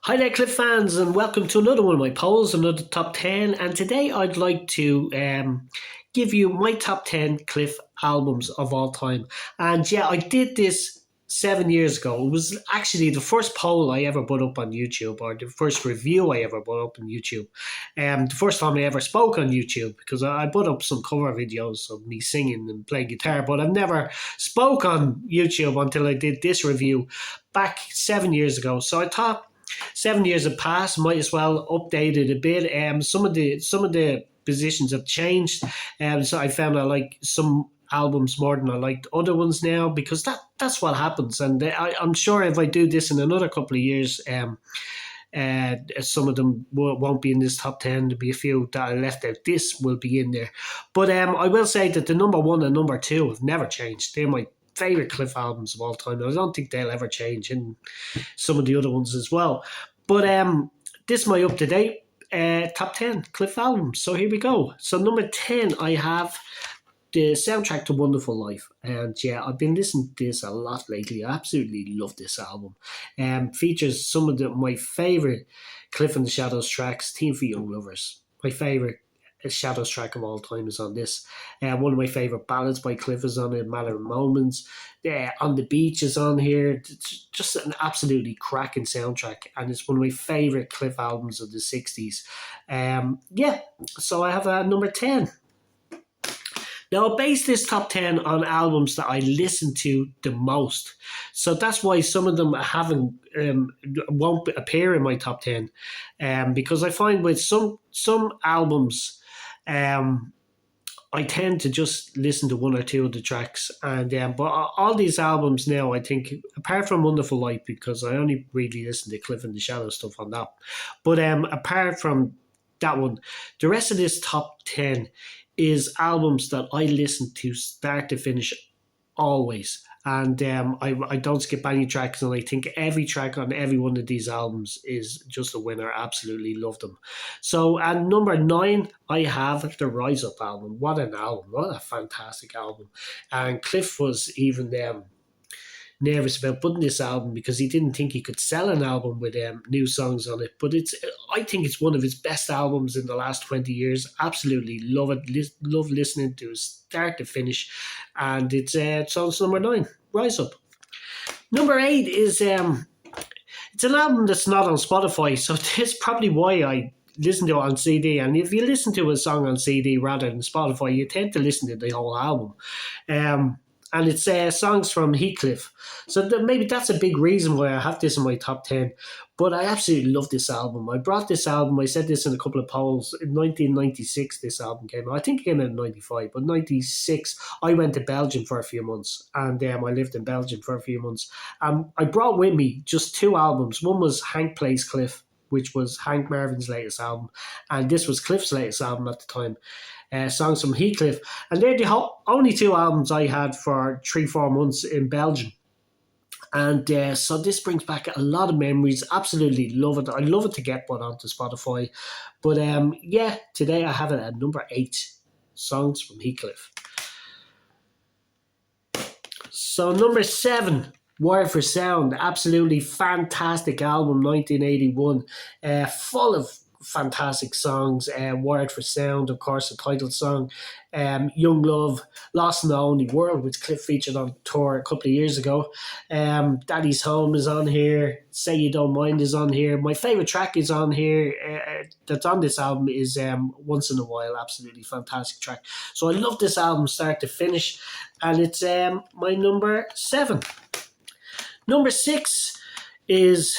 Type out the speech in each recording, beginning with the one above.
Hi there, Cliff fans, and welcome to another one of my polls, another top 10. And today I'd like to give you my top 10 Cliff albums of all time. And yeah, I did this 7 years ago. It was actually the first poll I ever put up on YouTube, or the first review I ever put up on YouTube. The first time I ever spoke on YouTube, because I put up some cover videos of me singing and playing guitar, but I've never spoke on YouTube until I did this review back 7 years ago. So I thought 7 years have passed, might as well update it a bit. Some of the positions have changed, so I found I like some albums more than I liked other ones now, because that's what happens. And I'm sure if I do this in another couple of years, some of them won't be in this top 10. There'll be a few that I left out. This will be in there. But I will say that the number one and number two have never changed. They're my favourite Cliff albums of all time. I don't think they'll ever change, and some of the other ones as well. But this is my up-to-date top 10 Cliff albums. So here we go. So number 10, I have the soundtrack to Wonderful Life. And yeah, I've been listening to this a lot lately. I absolutely love this album. Features some of my favourite Cliff and the Shadows tracks. Team for Young Lovers, my favourite Shadows track of all time, is on this. One of my favourite ballads by Cliff is on it, Matter of Moments. On the Beach is on here. It's just an absolutely cracking soundtrack, and it's one of my favourite Cliff albums of the 60s. So I have number 10. Now, I base this top 10 on albums that I listen to the most. So that's why some of them won't appear in my top 10. Because I find with some albums, I tend to just listen to one or two of the tracks. But all these albums now, I think, apart from Wonderful Life, because I only really listen to Cliff and the Shadow stuff on that. But apart from that one, the rest of this top 10 is albums that I listen to start to finish always. And I don't skip any tracks, and I think every track on every one of these albums is just a winner. Absolutely love them. So at number 9, I have the Rise Up album. What an album. What a fantastic album. And Cliff was even nervous about putting this album because he didn't think he could sell an album with new songs on it. But I think it's one of his best albums in the last 20 years. Absolutely love it. Love listening to it start to finish. And it's number 9, Rise Up. Number 8 is it's an album that's not on Spotify, so that's probably why I listen to it on CD. And if you listen to a song on CD rather than Spotify, you tend to listen to the whole album. And it's songs from Heathcliff. So maybe that's a big reason why I have this in my top 10. But I absolutely love this album. I brought this album, I said this in a couple of polls, in 1996 this album came out. I think it came out in 95, but 96, I went to Belgium for a few months. And I lived in Belgium for a few months. I brought with me just 2 albums. One was Hank Plays Cliff, which was Hank Marvin's latest album. And this was Cliff's latest album at the time. Songs from Heathcliff. And they're the only 2 albums I had for 3-4 months in Belgium. And so this brings back a lot of memories. Absolutely love it. I love it to get put onto Spotify. But today I have it at number 8, Songs from Heathcliff. So number 7, Word for Sound. Absolutely fantastic album, 1981. Full of fantastic songs. Word for Sound, of course, the title song. Young Love, Lost in the Only World, which Cliff featured on tour a couple of years ago. Daddy's Home is on here. Say You Don't Mind is on here. My favourite track is on here that's on this album is Once in a While. Absolutely fantastic track. So I love this album start to finish, and it's my number 7. Number 6 is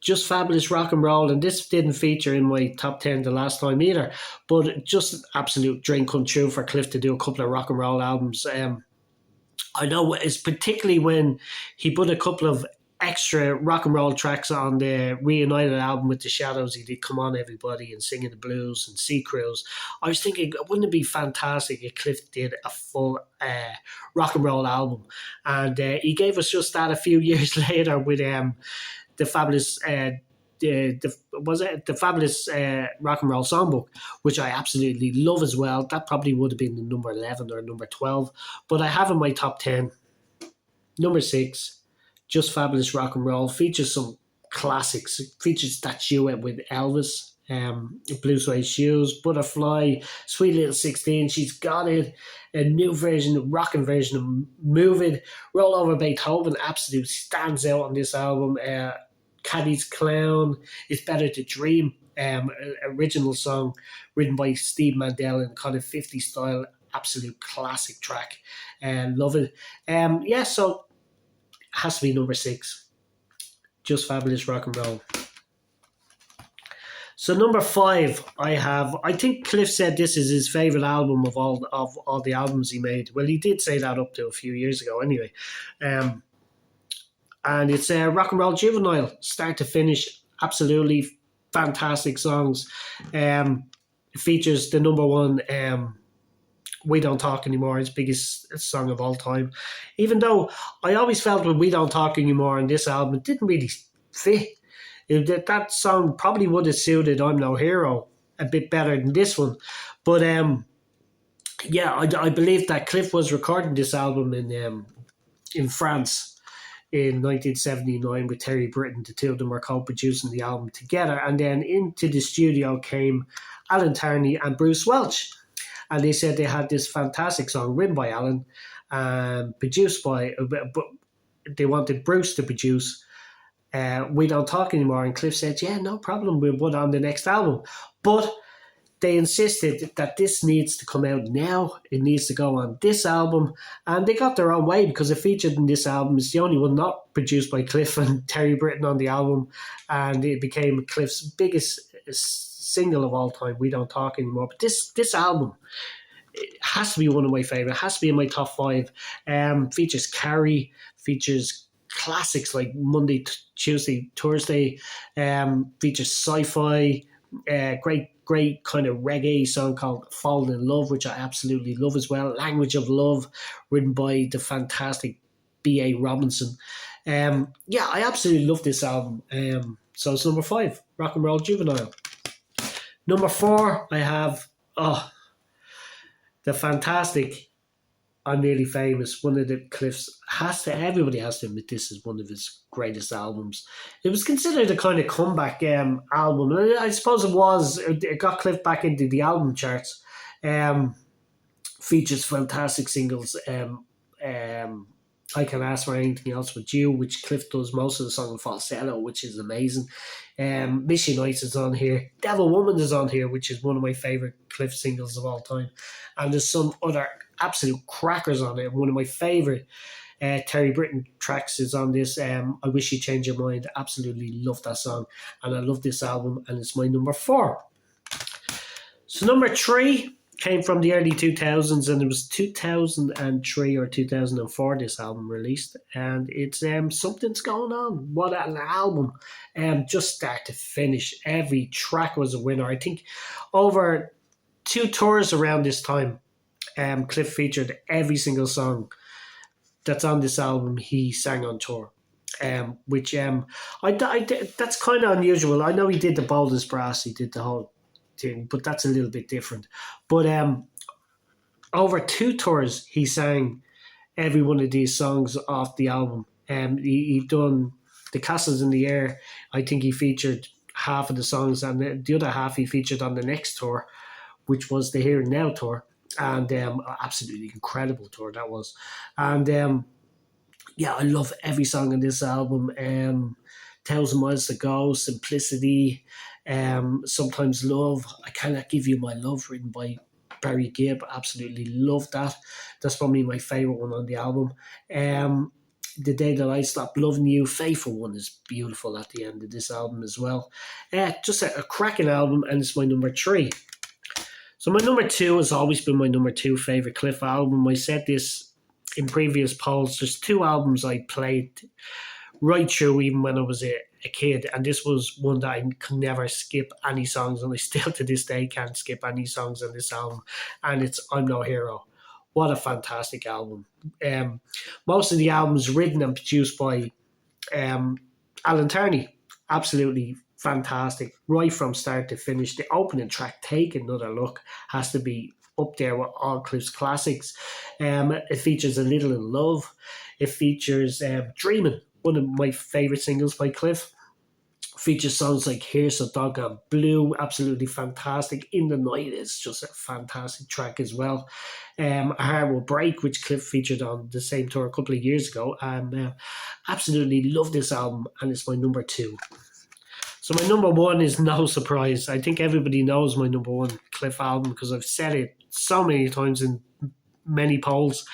Just Fabulous Rock and Roll, and this didn't feature in my top 10 the last time either, but just an absolute dream come true for Cliff to do a couple of rock and roll albums. I know it's particularly when he put a couple of extra rock and roll tracks on the Reunited album with the Shadows. He did Come On Everybody and Singing the Blues and Sea Cruise. I was thinking, wouldn't it be fantastic if Cliff did a full rock and roll album? And he gave us just that a few years later with the fabulous the fabulous rock and roll songbook, which I absolutely love as well. That probably would have been the number 11 or number 12, but I have in my top 10. Number 6, Just Fabulous Rock and Roll, features some classics. It features that duet with Elvis, Blue Suede Shoes, Butterfly, Sweet Little 16, She's Got It, a new version, a rocking version of Move It, Roll Over Beethoven absolutely stands out on this album. Caddy's Clown, It's Better to Dream, original song written by Steve Mandel in kind of 50s style, absolute classic track. Love it. Yeah, so it has to be number 6. Just fabulous rock and roll. So number 5, I think Cliff said this is his favorite album of all the albums he made. Well, he did say that up to a few years ago, anyway. And it's Rock and Roll Juvenile, start to finish, absolutely fantastic songs. Features the number one We Don't Talk Anymore, his biggest song of all time. Even though I always felt when We Don't Talk Anymore on this album, it didn't really fit. That song probably would have suited I'm No Hero a bit better than this one. But yeah, I believe that Cliff was recording this album in France in 1979 with Terry Britton. The two of them were co-producing the album together. And then into the studio came Alan Tarney and Bruce Welch. And they said they had this fantastic song written by Alan and produced by, but they wanted Bruce to produce We Don't Talk Anymore. And Cliff said, yeah, no problem, we'll put on the next album. But they insisted that this needs to come out now. It needs to go on this album. And they got their own way because it featured in this album. It's the only one not produced by Cliff and Terry Britton on the album. And it became Cliff's biggest single of all time, We Don't Talk Anymore. But this album, it has to be one of my favourite. It has to be in my top 5. Features Carrie, features classics like Monday, Tuesday, Thursday, features Sci-Fi, great kind of reggae song called Falling in Love, which I absolutely love as well. Language of Love, written by the fantastic B.A. Robinson. Yeah, I absolutely love this album. So it's number 5, Rock and Roll Juvenile. Number 4, I have the fantastic I'm Nearly Famous. One of the Cliff's everybody has to admit this is one of his greatest albums. It was considered a kind of comeback album. I suppose it was. It got Cliff back into the album charts. Features fantastic singles. I Can Ask for Anything Else With You, which Cliff does most of the song in falsetto, which is amazing. Mission Nights is on here. Devil Woman is on here, which is one of my favourite Cliff singles of all time. And there's some other absolute crackers on it. One of my favourite Terry Britton tracks is on this. I Wish You Change Your Mind. Absolutely love that song. And I love this album, and it's my number 4. So number 3 came from the early 2000s, and it was 2003 or 2004 this album released, and it's Something's Going On. What an album. Just start to finish, every track was a winner. I think over 2 tours around this time, Cliff featured every single song that's on this album he sang on tour. Which that's kind of unusual. I know he did the Boldest Brass, he did the whole thing, but that's a little bit different. But over 2 tours, he sang every one of these songs off the album. He done The Castles in the Air. I think he featured half of the songs, and the other half he featured on the next tour, which was the Here and Now tour. And absolutely incredible tour that was. And yeah, I love every song on this album. 1,000 Miles to Go, Simplicity, Sometimes Love, I Cannot Give You My Love, written by Barry Gibb. Absolutely love that. That's probably my favourite one on the album. The Day That I Stopped Loving You, Faithful One, is beautiful at the end of this album as well. Just a cracking album, and it's my number 3. So my number 2 has always been my number 2 favourite Cliff album. I said this in previous polls. There's 2 albums I played right through even when I was a kid, and this was one that I could never skip any songs, and I still to this day can't skip any songs on this album, and it's I'm No Hero. What a fantastic album. Most of the albums written and produced by Alan Tarney. Absolutely fantastic, right from start to finish. The opening track, Take Another Look, has to be up there with all Cliff's classics. It features A Little in Love. It features Dreamin', one of my favourite singles by Cliff. Features songs like Here's a Dog and Blue, absolutely fantastic. In the Night is just a fantastic track as well. A Heart Will Break, which Cliff featured on the same tour a couple of years ago. Absolutely love this album, and it's my number two. So my number one is no surprise. I think everybody knows my number one Cliff album because I've said it so many times in many polls,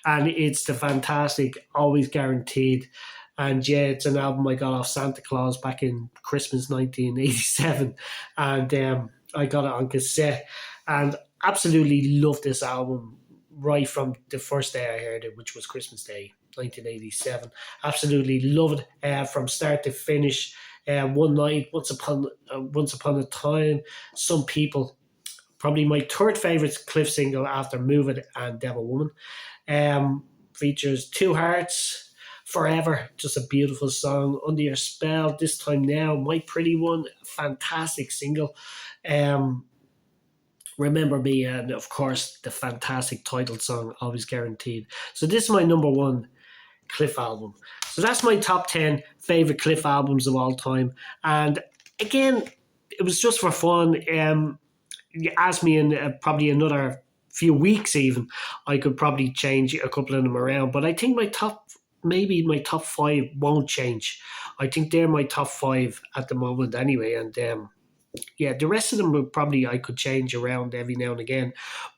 and it's the fantastic Always Guaranteed. And yeah, it's an album I got off Santa Claus back in Christmas 1987, and I got it on cassette, and absolutely love this album right from the first day I heard it, which was Christmas Day 1987. Absolutely love it from start to finish. One night, once upon a time, some people. Probably my third favorite Cliff single after "Move It" and "Devil Woman." Features Two Hearts, Forever, just a beautiful song. Under Your Spell, This Time Now, My Pretty One, fantastic single. Um, Remember Me, and of course the fantastic title song, Always Guaranteed. So this is my number one Cliff album. So that's my top 10 favorite Cliff albums of all time. And again, it was just for fun. You ask me in probably another few weeks, even I could probably change a couple of them around. But I think maybe my top five won't change. I think they're my top five at the moment anyway. And yeah, the rest of them would probably I could change around every now and again.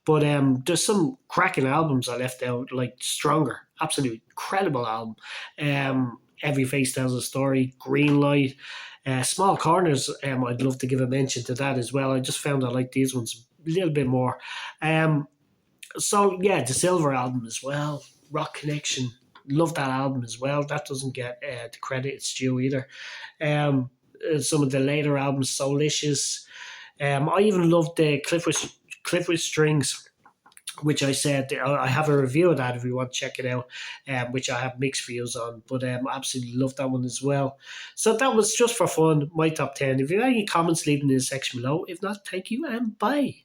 But there's some cracking albums I left out, like Stronger, absolute incredible album. Every Face Tells a Story, Green Light, Small Corners. I'd love to give a mention to that as well. I just found I like these ones a little bit more. So yeah, the Silver album as well, Rock Connection. Love that album as well. That doesn't get the credit it's due either. Some of the later albums, Soulicious. I even loved the Cliff with Strings, which I said I have a review of that if you want to check it out, which I have mixed views on. But I absolutely love that one as well. So that was just for fun, my top 10. If you have any comments, leave them in the section below. If not, thank you and bye.